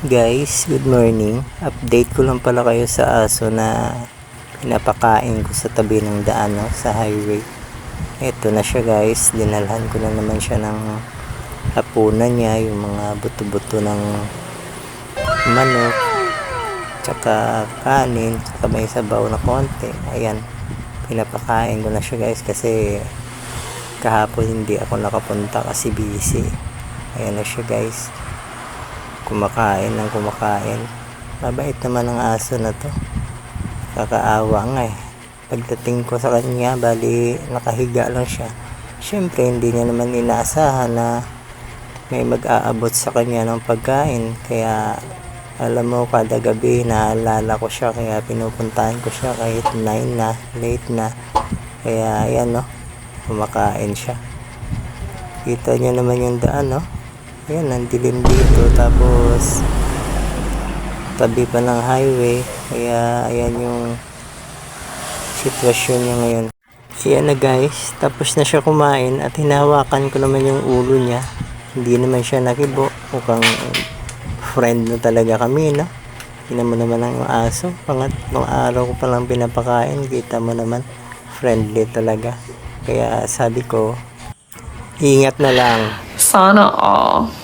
Guys, good morning. Update ko lang pala kayo sa aso na pinapakain ko sa tabi ng daan, no, sa highway. Ito na siya guys, dinalhan ko na naman siya ng hapunan niya, yung mga buto-buto ng manok, tsaka kanin, tsaka may sabaw na konti. Ayan, pinapakain ko na siya guys kasi kahapon hindi ako nakapunta kasi busy. Ayan na siya guys, kumakain ng kumakain. Mabait naman ang aso na to, kakaawa nga eh. Pagdating ko sa kanya, bali nakahiga lang siya. Syempre hindi niya naman inaasahan na may mag-aabot sa kanya ng pagkain, kaya alam mo, kada gabi naalala ko siya, kaya pinupuntahan ko siya kahit 9 na, late na. Kaya ayan, no, kumakain siya. Kita niyo naman yung daan, no. Ayan, nandilim dito, tapos tabi pa ng highway, kaya ayan yung sitwasyon niya ngayon. Ayan na guys, tapos na siya kumain at hinawakan ko naman yung ulo niya. Hindi naman siya nakibo, mukhang friend na talaga kami, no. Tingnan mo naman ang aso, pangatlong araw ko palang pinapakain, kita mo naman, friendly talaga. Kaya sabi ko, ingat na lang. Sana all.